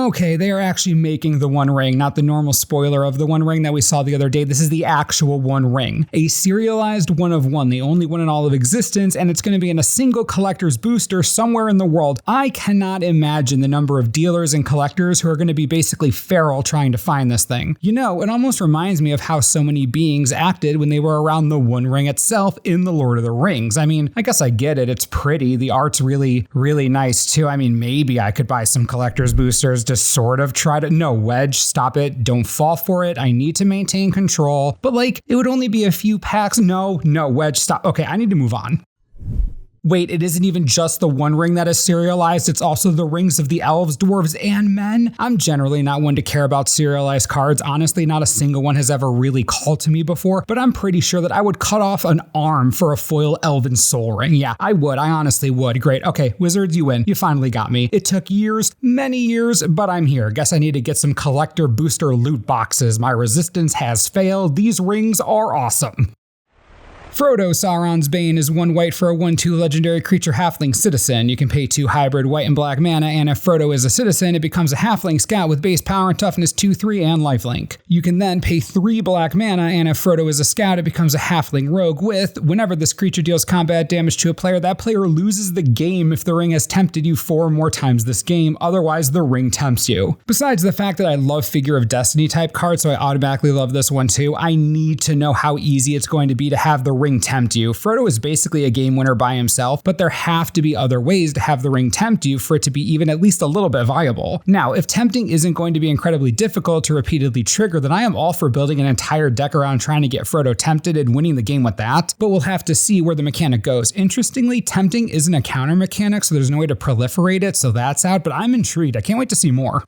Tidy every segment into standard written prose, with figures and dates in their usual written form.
Okay, they are actually making the One Ring, not the normal spoiler of the One Ring that we saw the other day. This is the actual One Ring. A serialized one of one, the only one in all of existence, and it's going to be in a single collector's booster somewhere in the world. I cannot imagine the number of dealers and collectors who are going to be basically feral trying to find this thing. You know, it almost reminds me of how so many beings acted when they were around the One Ring itself in The Lord of the Rings. I mean, I guess I get it. It's pretty. The art's really nice too. I mean, maybe I could buy some collector's boosters to sort of try to... No, Wedge, stop it. Don't fall for it. I need to maintain control. But like, it would only be a few packs. No, Wedge, stop. Okay, I need to move on. Wait, it isn't even just the One Ring that is serialized, it's also the rings of the elves, dwarves, and men. I'm generally not one to care about serialized cards. Honestly, not a single one has ever really called to me before, but I'm pretty sure that I would cut off an arm for a foil elven soul ring. Yeah, I would. I honestly would. Great. Okay, Wizards, you win. You finally got me. It took years, many years, but I'm here. Guess I need to get some collector booster loot boxes. My resistance has failed. These rings are awesome. Frodo, Sauron's Bane, is 1 white for a 1/2 legendary creature halfling citizen. You can pay 2 hybrid white and black mana, and if Frodo is a citizen, it becomes a halfling scout with base power and toughness 2/3 and lifelink. You can then pay 3 black mana, and if Frodo is a scout, it becomes a halfling rogue with, whenever this creature deals combat damage to a player, that player loses the game if the ring has tempted you 4 or more times this game, otherwise the ring tempts you. Besides the fact that I love Figure of Destiny type cards, so I automatically love this one too, I need to know how easy it's going to be to have the ring tempt you. Frodo is basically a game winner by himself, but there have to be other ways to have the ring tempt you for it to be even at least a little bit viable. Now, if tempting isn't going to be incredibly difficult to repeatedly trigger, then I am all for building an entire deck around trying to get Frodo tempted and winning the game with that, but we'll have to see where the mechanic goes. Interestingly, tempting isn't a counter mechanic, so there's no way to proliferate it, so that's out, but I'm intrigued. I can't wait to see more.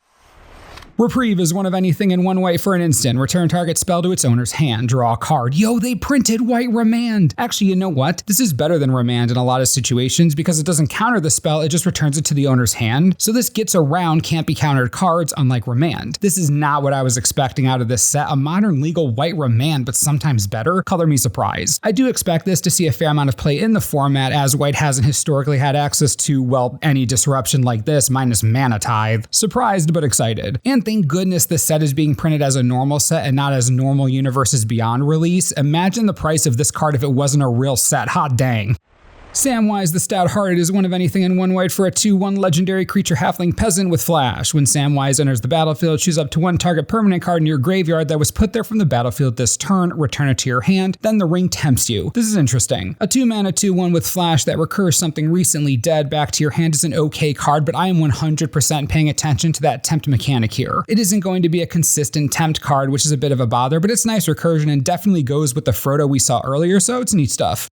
Reprieve is 1 of anything in 1 white for an instant. Return target spell to its owner's hand. Draw a card. Yo, they printed white Remand. Actually, you know what? This is better than Remand in a lot of situations because it doesn't counter the spell, it just returns it to the owner's hand. So this gets around can't be countered cards, unlike Remand. This is not what I was expecting out of this set. A modern legal white Remand, but sometimes better. Color me surprised. I do expect this to see a fair amount of play in the format, as white hasn't historically had access to, well, any disruption like this, minus Mana Tithe. Surprised, but excited. And thank goodness this set is being printed as a normal set and not as Normal Universes Beyond release. Imagine the price of this card if it wasn't a real set. Hot dang. Samwise the Stout-Hearted is 1 of anything in 1 white for a 2/1 legendary creature halfling peasant with flash. When Samwise enters the battlefield, choose up to 1 target permanent card in your graveyard that was put there from the battlefield this turn, return it to your hand, then the ring tempts you. This is interesting. A 2-mana 2/1 with flash that recurs something recently dead back to your hand is an okay card, but I am 100% paying attention to that tempt mechanic here. It isn't going to be a consistent tempt card, which is a bit of a bother, but it's nice recursion and definitely goes with the Frodo we saw earlier, so it's neat stuff.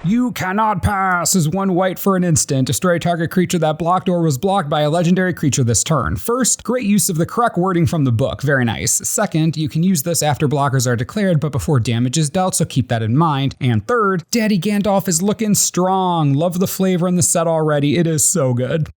You Cannot Pass is 1 white for an instant. Destroy target creature that blocked or was blocked by a legendary creature this turn. First, great use of the correct wording from the book. Very nice. Second, you can use this after blockers are declared, but before damage is dealt, so keep that in mind. And third, Daddy Gandalf is looking strong. Love the flavor in the set already. It is so good.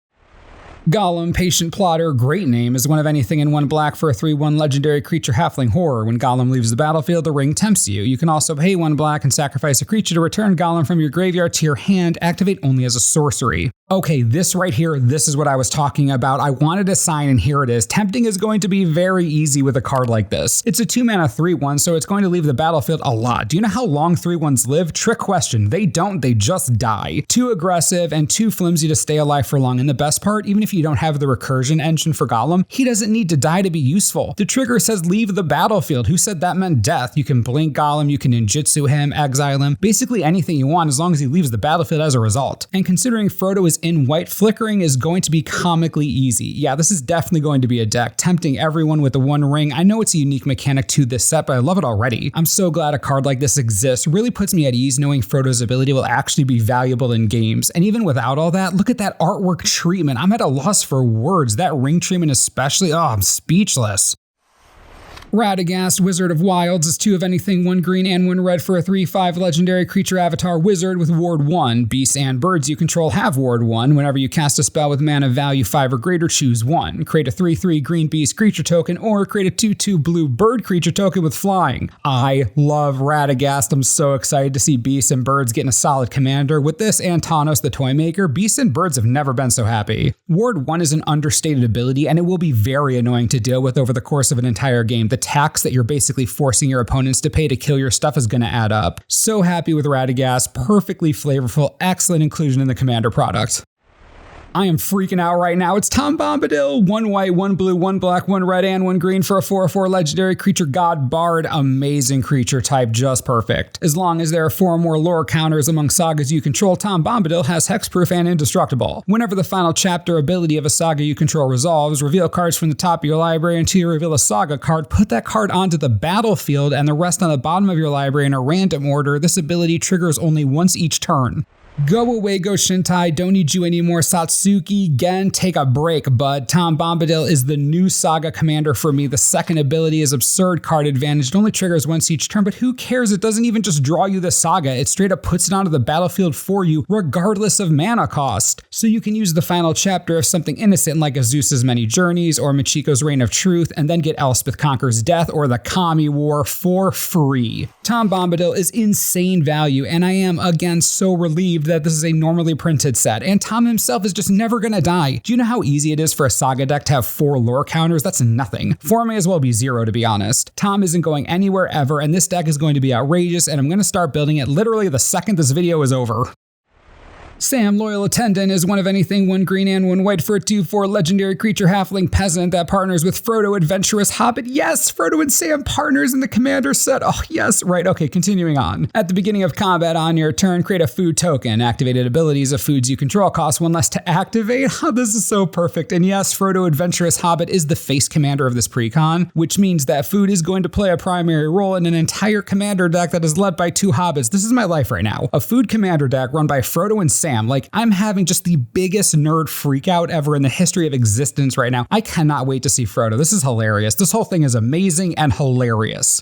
Gollum, Patient Plotter, great name, is 1 of anything in 1 black for a 3/1 legendary creature halfling horror. When Gollum leaves the battlefield, the ring tempts you. You can also pay 1 black and sacrifice a creature to return Gollum from your graveyard to your hand, activate only as a sorcery. Okay, this right here, this is what I was talking about. I wanted a sign and here it is. Tempting is going to be very easy with a card like this. It's a 2-mana 3/1, so it's going to leave the battlefield a lot. Do you know how long 3/1s live? Trick question. They don't, they just die. Too aggressive and too flimsy to stay alive for long. And the best part, even if you don't have the recursion engine for Gollum, he doesn't need to die to be useful. The trigger says leave the battlefield. Who said that meant death? You can blink Gollum, you can ninjutsu him, exile him, basically anything you want as long as he leaves the battlefield as a result. And considering Frodo is in white, flickering is going to be comically easy. Yeah, this is definitely going to be a deck, tempting everyone with the 1 ring. I know it's a unique mechanic to this set, but I love it already. I'm so glad a card like this exists. Really puts me at ease knowing Frodo's ability will actually be valuable in games. And even without all that, look at that artwork treatment. I'm at a loss for words. That ring treatment especially, oh, I'm speechless. Radagast, Wizard of Wilds, is 2 of anything, 1 green and 1 red for a 3/5 legendary creature avatar wizard with Ward 1. Beasts and birds you control have Ward 1. Whenever you cast a spell with mana value 5 or greater, choose 1. Create a 3/3 green beast creature token or create a 2/2 blue bird creature token with flying. I love Radagast. I'm so excited to see beasts and birds getting a solid commander. With this and Thanos the Toymaker, beasts and birds have never been so happy. Ward 1 is an understated ability and it will be very annoying to deal with over the course of an entire game. The tax that you're basically forcing your opponents to pay to kill your stuff is going to add up. So happy with Radagast, perfectly flavorful, excellent inclusion in the commander product. I am freaking out right now. It's Tom Bombadil. 1 white, 1 blue, 1 black, 1 red, and 1 green for a 4/4 legendary creature god bard. Amazing creature type, just perfect. As long as there are 4 more lore counters among sagas you control, Tom Bombadil has hexproof and indestructible. Whenever the final chapter ability of a saga you control resolves, reveal cards from the top of your library until you reveal a saga card. Put that card onto the battlefield and the rest on the bottom of your library in a random order. This ability triggers only once each turn. Go away, Go Shintai, don't need you anymore, Satsuki. Gen, take a break, bud. Tom Bombadil is the new saga commander for me. The second ability is absurd card advantage. It only triggers once each turn, but who cares? It doesn't even just draw you the saga. It straight up puts it onto the battlefield for you, regardless of mana cost. So you can use the final chapter of something innocent like Azuz's Many Journeys or Michiko's Reign of Truth, and then get Elspeth Conquers Death or the Kami War for free. Tom Bombadil is insane value, and I am, again, so relieved that this is a normally printed set, and Tom himself is just never gonna die. Do you know how easy it is for a saga deck to have 4 lore counters? That's nothing. 4 may as well be 0, to be honest. Tom isn't going anywhere ever, and this deck is going to be outrageous, and I'm gonna start building it literally the second this video is over. Sam, Loyal Attendant, is 1 of anything, 1 green and 1 white for a 2/4 legendary creature halfling peasant that partners with Frodo, Adventurous Hobbit. Yes, Frodo and Sam partners in the commander set. Oh yes, right, okay, continuing on. At the beginning of combat on your turn, create a food token. Activated abilities of foods you control cost 1 less to activate. Oh, this is so perfect. And yes, Frodo, Adventurous Hobbit is the face commander of this precon, which means that food is going to play a primary role in an entire commander deck that is led by 2 hobbits. This is my life right now. A food commander deck run by Frodo and Sam. Like, I'm having just the biggest nerd freak out ever in the history of existence right now. I cannot wait to see Frodo. This is hilarious. This whole thing is amazing and hilarious.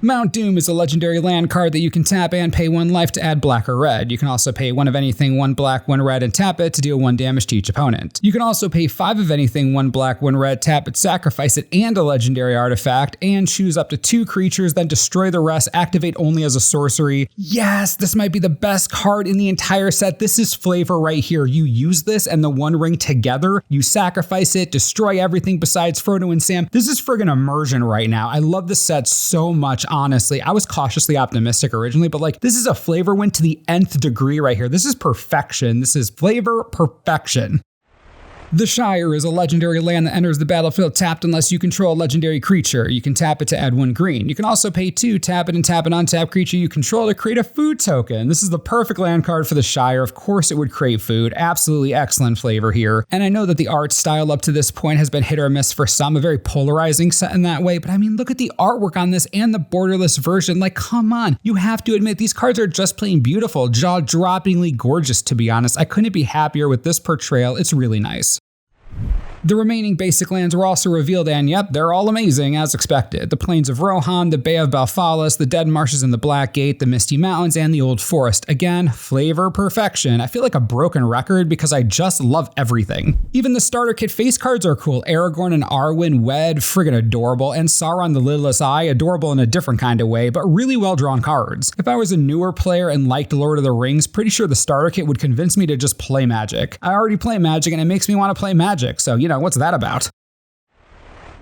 Mount Doom is a legendary land card that you can tap and pay 1 life to add black or red. You can also pay 1 of anything, 1 black, 1 red, and tap it to deal 1 damage to each opponent. You can also pay 5 of anything, 1 black, 1 red, tap it, sacrifice it, and a legendary artifact, and choose up to 2 creatures, then destroy the rest, activate only as a sorcery. Yes, this might be the best card in the entire set. This is flavor right here. You use this and the One Ring together, you sacrifice it, destroy everything besides Frodo and Sam. This is friggin' immersion right now. I love this set so much. Honestly, I was cautiously optimistic originally, but like, this is a flavor win to the nth degree right here. This is perfection. This is flavor perfection. The Shire is a legendary land that enters the battlefield tapped unless you control a legendary creature. You can tap it to add 1 green. You can also pay 2, tap it, and tap an untapped creature you control to create a food token. This is the perfect land card for the Shire. Of course it would create food. Absolutely excellent flavor here. And I know that the art style up to this point has been hit or miss for some, a very polarizing set in that way, but I mean, look at the artwork on this and the borderless version. Like, come on. You have to admit, these cards are just plain beautiful, jaw-droppingly gorgeous, to be honest. I couldn't be happier with this portrayal. It's really nice. The remaining basic lands were also revealed, and yep, they're all amazing as expected. The Plains of Rohan, the Bay of Balfalis, the Dead Marshes and the Black Gate, the Misty Mountains, and the Old Forest. Again, flavor perfection. I feel like a broken record because I just love everything. Even the starter kit face cards are cool. Aragorn and Arwen wed, friggin' adorable, and Sauron the Lidless Eye, adorable in a different kind of way, but really well drawn cards. If I was a newer player and liked Lord of the Rings, pretty sure the starter kit would convince me to just play Magic. I already play Magic and it makes me want to play Magic, so you know, what's that about?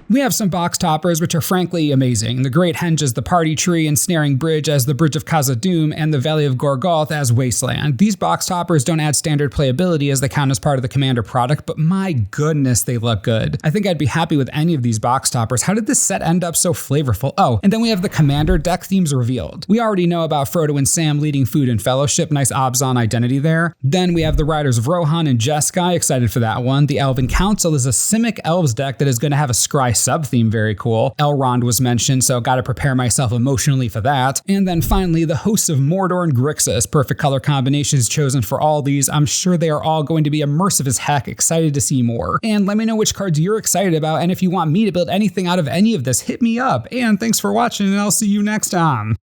We have some box toppers, which are frankly amazing. The Great Henge as the Party Tree, Ensnaring Bridge as the Bridge of Khazad-dûm, and the Valley of Gorgolth as Wasteland. These box toppers don't add standard playability as they count as part of the Commander product, but my goodness, they look good. I think I'd be happy with any of these box toppers. How did this set end up so flavorful? Oh, and then we have the Commander deck themes revealed. We already know about Frodo and Sam leading Food and Fellowship, nice Obzon identity there. Then we have the Riders of Rohan and Jeskai, excited for that one. The Elven Council is a Simic Elves deck that is going to have a Scry sub-theme very cool. Elrond was mentioned, so gotta prepare myself emotionally for that. And then finally, the hosts of Mordor and Grixis. Perfect color combinations chosen for all these. I'm sure they are all going to be immersive as heck, excited to see more. And let me know which cards you're excited about, and if you want me to build anything out of any of this, hit me up. And thanks for watching, and I'll see you next time.